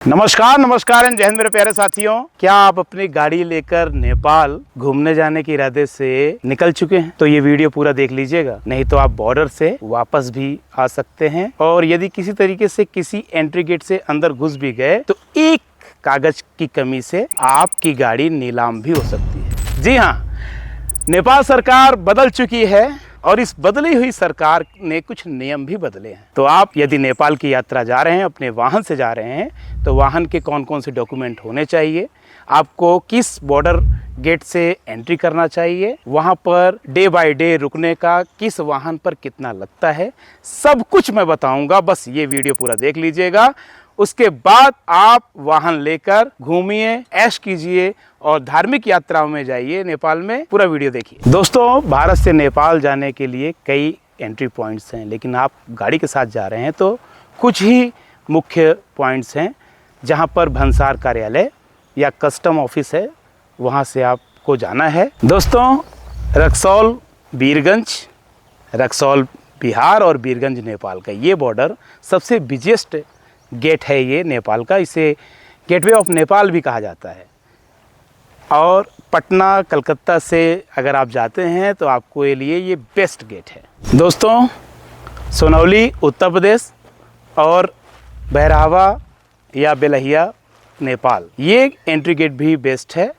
नमस्कार नमस्कार एंड जय हिंद मेरे प्यारे साथियों। क्या आप अपनी गाड़ी लेकर नेपाल घूमने जाने के इरादे से निकल चुके हैं? तो ये वीडियो पूरा देख लीजिएगा, नहीं तो आप बॉर्डर से वापस भी आ सकते हैं। और यदि किसी तरीके से किसी एंट्री गेट से अंदर घुस भी गए तो एक कागज की कमी से आपकी गाड़ी नीलाम भी हो सकती है। जी हाँ, नेपाल सरकार बदल चुकी है और इस बदली हुई सरकार ने कुछ नियम भी बदले हैं। तो आप यदि नेपाल की यात्रा जा रहे हैं, अपने वाहन से जा रहे हैं, तो वाहन के कौन कौन से डॉक्यूमेंट होने चाहिए, आपको किस बॉर्डर गेट से एंट्री करना चाहिए, वहां पर डे बाय डे रुकने का किस वाहन पर कितना लगता है, सब कुछ मैं बताऊंगा। बस ये वीडियो पूरा देख लीजिएगा, उसके बाद आप वाहन लेकर घूमिए, ऐश कीजिए और धार्मिक यात्राओं में जाइए नेपाल में। पूरा वीडियो देखिए। दोस्तों, भारत से नेपाल जाने के लिए कई एंट्री पॉइंट्स हैं, लेकिन आप गाड़ी के साथ जा रहे हैं तो कुछ ही मुख्य पॉइंट्स हैं जहां पर भंसार कार्यालय या कस्टम ऑफिस है, वहां से आपको जाना है। दोस्तों, रक्सौल बीरगंज, रक्सौल बिहार और बीरगंज नेपाल का ये बॉर्डर सबसे बिजिएस्ट गेट है ये नेपाल का। इसे गेटवे ऑफ नेपाल भी कहा जाता है। और पटना कलकत्ता से अगर आप जाते हैं तो आपको ये लिए ये बेस्ट गेट है। दोस्तों, सोनौली उत्तर प्रदेश और बहरावा या बेलहिया नेपाल, ये एंट्री गेट भी बेस्ट है।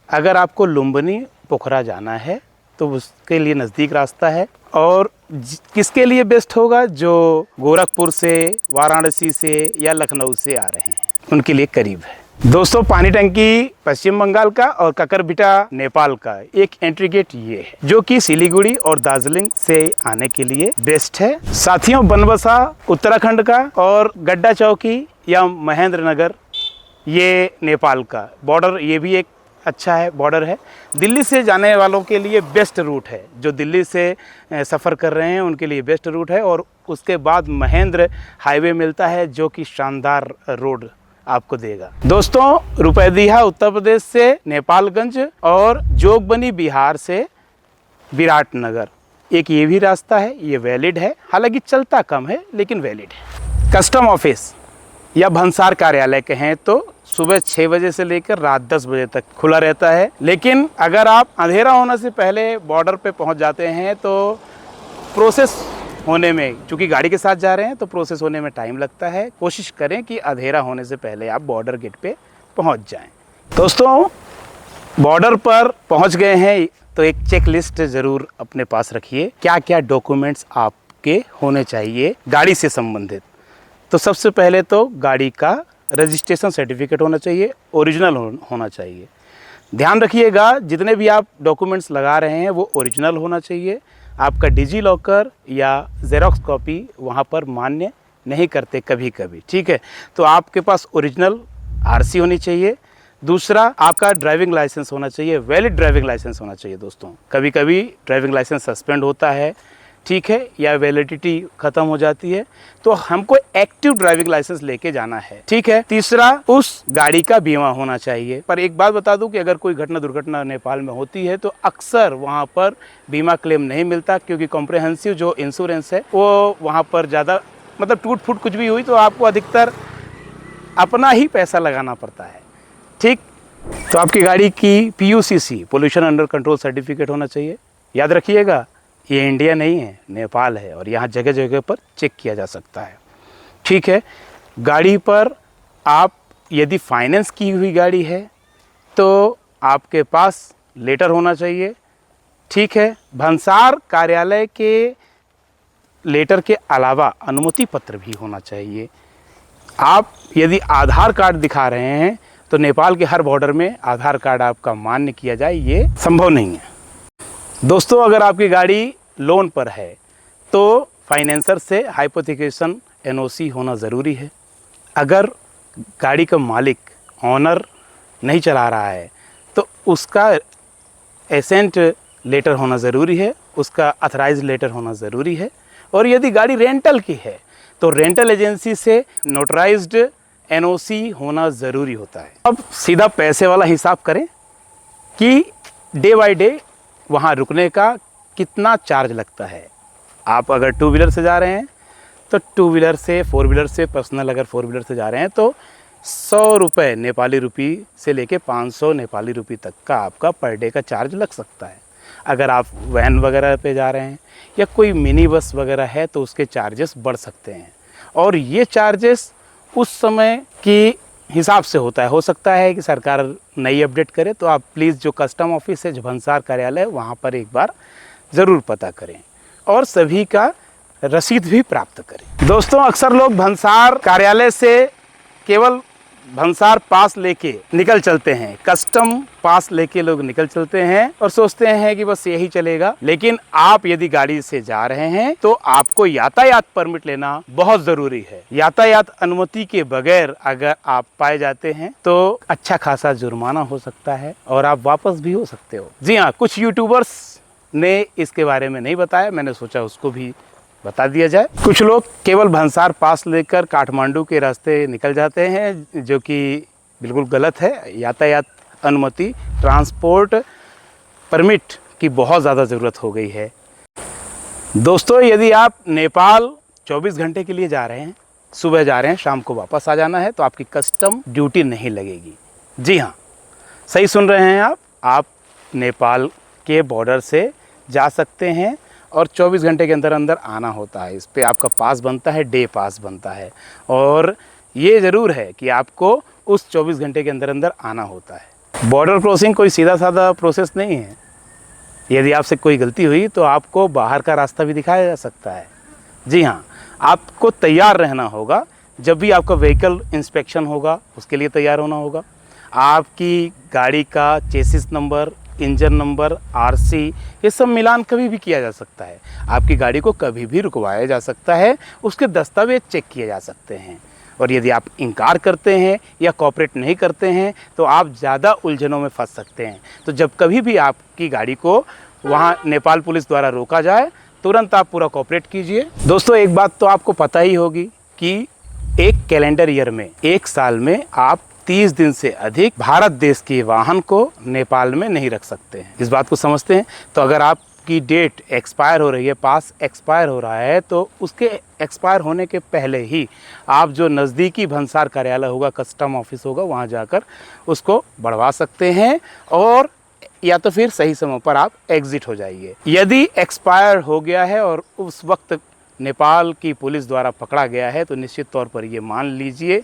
अगर आपको लुम्बिनी पोखरा जाना है तो उसके लिए नज़दीक रास्ता है। और किसके लिए बेस्ट होगा? जो गोरखपुर से, वाराणसी से या लखनऊ से आ रहे हैं, उनके लिए करीब है। दोस्तों, पानी टंकी पश्चिम बंगाल का और ककरबिटा नेपाल का एक एंट्री गेट ये है, जो कि सिलीगुड़ी और दार्जिलिंग से आने के लिए बेस्ट है। साथियों, बनबसा उत्तराखंड का और गड्डा चौकी या महेंद्र नगर ये नेपाल का बॉर्डर, ये भी एक अच्छा है बॉर्डर है। दिल्ली से जाने वालों के लिए बेस्ट रूट है, जो दिल्ली से सफ़र कर रहे हैं उनके लिए बेस्ट रूट है। और उसके बाद महेंद्र हाईवे मिलता है, जो कि शानदार रोड आपको देगा। दोस्तों, रुपैदिहा उत्तर प्रदेश से नेपालगंज और जोगबनी बिहार से विराटनगर, एक ये भी रास्ता है, ये वैलिड है। हालांकि चलता कम है लेकिन वैलिड है। कस्टम ऑफिस या भंसार कार्यालय कहें तो सुबह 6 बजे से लेकर रात 10 बजे तक खुला रहता है। लेकिन अगर आप अंधेरा होने से पहले बॉर्डर पे पहुंच जाते हैं तो प्रोसेस होने में, चूँकि गाड़ी के साथ जा रहे हैं तो प्रोसेस होने में टाइम लगता है। कोशिश करें कि अंधेरा होने से पहले आप बॉर्डर गेट पे पहुंच जाएं। दोस्तों, बॉर्डर पर पहुंच गए हैं तो एक चेक लिस्ट ज़रूर अपने पास रखिए, क्या क्या डॉक्यूमेंट्स आपके होने चाहिए गाड़ी से संबंधित। तो सबसे पहले तो गाड़ी का रजिस्ट्रेशन सर्टिफिकेट होना चाहिए, ओरिजिनल होना चाहिए। ध्यान रखिएगा, जितने भी आप डॉक्यूमेंट्स लगा रहे हैं वो ओरिजिनल होना चाहिए। आपका डिजी लॉकर या जेरोक्स कॉपी वहाँ पर मान्य नहीं करते कभी कभी, ठीक है। तो आपके पास ओरिजिनल आरसी होनी चाहिए। दूसरा, आपका ड्राइविंग लाइसेंस होना चाहिए, वैलिड ड्राइविंग लाइसेंस होना चाहिए। दोस्तों, कभी कभी ड्राइविंग लाइसेंस सस्पेंड होता है, ठीक है, या वैलिडिटी ख़त्म हो जाती है, तो हमको एक्टिव ड्राइविंग लाइसेंस लेके जाना है, ठीक है। तीसरा, उस गाड़ी का बीमा होना चाहिए। पर एक बात बता दूं कि अगर कोई घटना दुर्घटना नेपाल में होती है तो अक्सर वहां पर बीमा क्लेम नहीं मिलता, क्योंकि कॉम्प्रिहेंसिव जो इंश्योरेंस है वो वहां पर ज़्यादा, मतलब टूट फूट कुछ भी हुई तो आपको अधिकतर अपना ही पैसा लगाना पड़ता है, ठीक। तो आपकी गाड़ी की PUCC, pollution under control certificate होना चाहिए। याद रखिएगा, ये इंडिया नहीं है, नेपाल है और यहाँ जगह जगह पर चेक किया जा सकता है, ठीक है। गाड़ी पर आप यदि फाइनेंस की हुई गाड़ी है तो आपके पास लेटर होना चाहिए, ठीक है। भंसार कार्यालय के लेटर के अलावा अनुमति पत्र भी होना चाहिए। आप यदि आधार कार्ड दिखा रहे हैं तो नेपाल के हर बॉर्डर में आधार कार्ड आपका मान्य किया जाए, ये संभव नहीं है। दोस्तों, अगर आपकी गाड़ी लोन पर है तो फाइनेंसर से हाइपोथिकेशन NOC होना ज़रूरी है। अगर गाड़ी का मालिक, ऑनर नहीं चला रहा है तो उसका एसेंट लेटर होना ज़रूरी है, उसका अथराइज लेटर होना ज़रूरी है। और यदि गाड़ी रेंटल की है तो रेंटल एजेंसी से नोटराइज्ड NOC होना ज़रूरी होता है। अब सीधा पैसे वाला हिसाब करें कि डे बाय डे वहाँ रुकने का कितना चार्ज लगता है। आप अगर 2 व्हीलर से जा रहे हैं तो 2 व्हीलर से, 4 व्हीलर से, पर्सनल अगर 4 व्हीलर से जा रहे हैं तो 100 रुपये नेपाली रुपी से लेके 500 नेपाली रुपी तक का आपका पर डे का चार्ज लग सकता है। अगर आप वैन वगैरह पे जा रहे हैं या कोई मिनी बस वगैरह है तो उसके चार्जेस बढ़ सकते हैं, और ये चार्जेस उस समय की हिसाब से होता है। हो सकता है कि सरकार नई अपडेट करे, तो आप प्लीज़ जो कस्टम ऑफिस है, जो भंसार कार्यालय, वहाँ पर एक बार ज़रूर पता करें और सभी का रसीद भी प्राप्त करें। दोस्तों, अक्सर लोग भंसार कार्यालय से केवल भंसार पास लेके निकल चलते हैं, कस्टम पास लेके लोग निकल चलते हैं और सोचते हैं कि बस यही चलेगा। लेकिन आप यदि गाड़ी से जा रहे हैं तो आपको यातायात परमिट लेना बहुत जरूरी है। यातायात अनुमति के बगैर अगर आप पाए जाते हैं तो अच्छा खासा जुर्माना हो सकता है और आप वापस भी हो सकते हो। जी हाँ, कुछ यूट्यूबर्स ने इसके बारे में नहीं बताया, मैंने सोचा उसको भी बता दिया जाए। कुछ लोग केवल भंसार पास लेकर काठमांडू के रास्ते निकल जाते हैं, जो कि बिल्कुल गलत है। यातायात अनुमति, ट्रांसपोर्ट परमिट की बहुत ज़्यादा ज़रूरत हो गई है। दोस्तों, यदि आप नेपाल 24 घंटे के लिए जा रहे हैं, सुबह जा रहे हैं, शाम को वापस आ जाना है, तो आपकी कस्टम ड्यूटी नहीं लगेगी। जी हाँ, सही सुन रहे हैं आप नेपाल के बॉर्डर से जा सकते हैं और 24 घंटे के अंदर अंदर आना होता है। इस पे आपका पास बनता है, डे पास बनता है, और ये ज़रूर है कि आपको उस 24 घंटे के अंदर अंदर आना होता है। बॉर्डर क्रॉसिंग कोई सीधा साधा प्रोसेस नहीं है। यदि आपसे कोई गलती हुई तो आपको बाहर का रास्ता भी दिखाया जा सकता है। जी हाँ, आपको तैयार रहना होगा। जब भी आपका व्हीकल इंस्पेक्शन होगा उसके लिए तैयार होना होगा। आपकी गाड़ी का chassis number, engine number, RC, ये सब मिलान कभी भी किया जा सकता है। आपकी गाड़ी को कभी भी रुकवाया जा सकता है, उसके दस्तावेज चेक किए जा सकते हैं। और यदि आप इनकार करते हैं या कोऑपरेट नहीं करते हैं तो आप ज़्यादा उलझनों में फंस सकते हैं। तो जब कभी भी आपकी गाड़ी को वहाँ नेपाल पुलिस द्वारा रोका जाए, तुरंत आप पूरा कोऑपरेट कीजिए। दोस्तों, एक बात तो आपको पता ही होगी कि एक कैलेंडर ईयर में, एक साल में आप 30 दिन से अधिक भारत देश के वाहन को नेपाल में नहीं रख सकते हैं। इस बात को समझते हैं? तो अगर आपकी डेट एक्सपायर हो रही है, पास एक्सपायर हो रहा है, तो उसके एक्सपायर होने के पहले ही आप जो नज़दीकी भंसार कार्यालय होगा, कस्टम ऑफिस होगा, वहाँ जाकर उसको बढ़वा सकते हैं, और या तो फिर सही समय पर आप एग्जिट हो जाइए। यदि एक्सपायर हो गया है और उस वक्त नेपाल की पुलिस द्वारा पकड़ा गया है तो निश्चित तौर पर ये मान लीजिए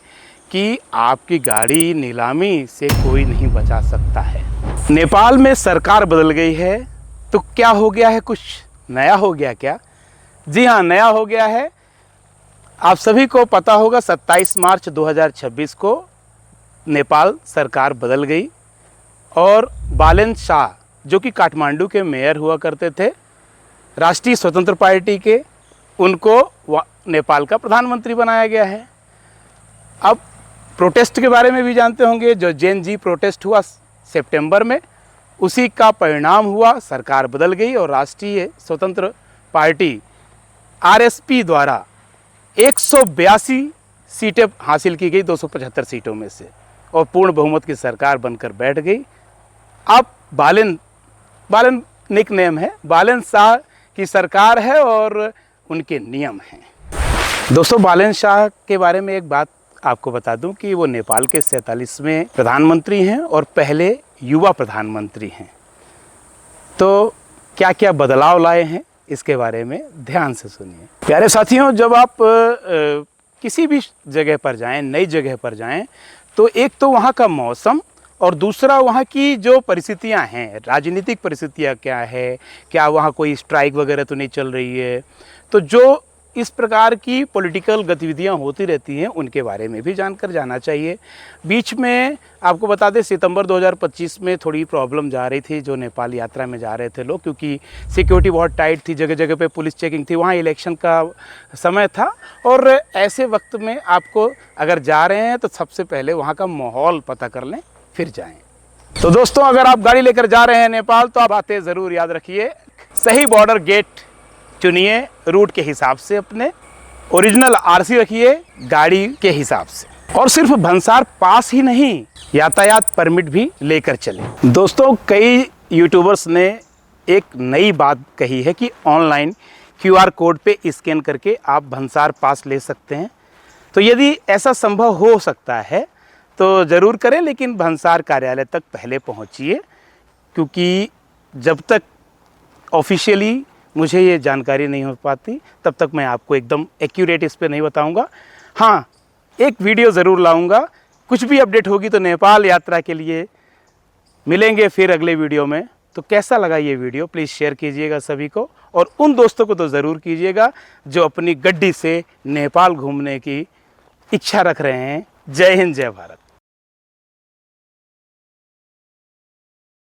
कि आपकी गाड़ी नीलामी से कोई नहीं बचा सकता है। नेपाल में सरकार बदल गई है, तो क्या हो गया है? कुछ नया हो गया क्या? जी हाँ, नया हो गया है। आप सभी को पता होगा 27 मार्च 2026 को नेपाल सरकार बदल गई और बालेन शाह, जो कि काठमांडू के मेयर हुआ करते थे, राष्ट्रीय स्वतंत्र पार्टी के, उनको नेपाल का प्रधानमंत्री बनाया गया है। अब प्रोटेस्ट के बारे में भी जानते होंगे, जो जेन जी प्रोटेस्ट हुआ सितंबर में, उसी का परिणाम हुआ, सरकार बदल गई और राष्ट्रीय स्वतंत्र पार्टी आरएसपी द्वारा 182 सीटें हासिल की गई 275 सीटों में से, और पूर्ण बहुमत की सरकार बनकर बैठ गई। अब बालेन निक नेम है, बालेन शाह की सरकार है और उनके नियम हैं। दोस्तों, बालेन शाह के बारे में एक बात आपको बता दूं कि वो नेपाल के 47वें प्रधानमंत्री हैं और पहले युवा प्रधानमंत्री हैं। तो क्या क्या बदलाव लाए हैं इसके बारे में ध्यान से सुनिए। प्यारे साथियों, जब आप किसी भी जगह पर जाएं, नई जगह पर जाएं, तो एक तो वहाँ का मौसम और दूसरा वहाँ की जो परिस्थितियाँ हैं, राजनीतिक परिस्थितियाँ क्या है, क्या वहाँ कोई स्ट्राइक वगैरह तो नहीं चल रही है, तो जो इस प्रकार की पॉलिटिकल गतिविधियां होती रहती हैं उनके बारे में भी जानकर जाना चाहिए। बीच में आपको बता दें, सितंबर 2025 में थोड़ी प्रॉब्लम जा रही थी, जो नेपाल यात्रा में जा रहे थे लोग, क्योंकि सिक्योरिटी बहुत टाइट थी, जगह जगह पे पुलिस चेकिंग थी, वहाँ इलेक्शन का समय था, और ऐसे वक्त में आपको अगर जा रहे हैं तो सबसे पहले वहाँ का माहौल पता कर लें, फिर जाएँ। तो दोस्तों, अगर आप गाड़ी लेकर जा रहे हैं नेपाल, तो आप बातें ज़रूर याद रखिए। सही बॉर्डर गेट चुनिए, रूट के हिसाब से अपने ओरिजिनल आरसी रखिए गाड़ी के हिसाब से, और सिर्फ भंसार पास ही नहीं, यातायात परमिट भी लेकर चलें। दोस्तों, कई यूट्यूबर्स ने एक नई बात कही है कि ऑनलाइन QR कोड पे स्कैन करके आप भंसार पास ले सकते हैं। तो यदि ऐसा संभव हो सकता है तो ज़रूर करें, लेकिन भंसार कार्यालय तक पहले पहुंचिए, क्योंकि जब तक ऑफिशियली मुझे ये जानकारी नहीं हो पाती तब तक मैं आपको एकदम एक्यूरेट इस पे नहीं बताऊंगा। हाँ, एक वीडियो ज़रूर लाऊंगा, कुछ भी अपडेट होगी तो नेपाल यात्रा के लिए मिलेंगे फिर अगले वीडियो में। तो कैसा लगा ये वीडियो प्लीज़ शेयर कीजिएगा सभी को, और उन दोस्तों को तो ज़रूर कीजिएगा जो अपनी गड्डी से नेपाल घूमने की इच्छा रख रहे हैं। जय हिंद, जय भारत।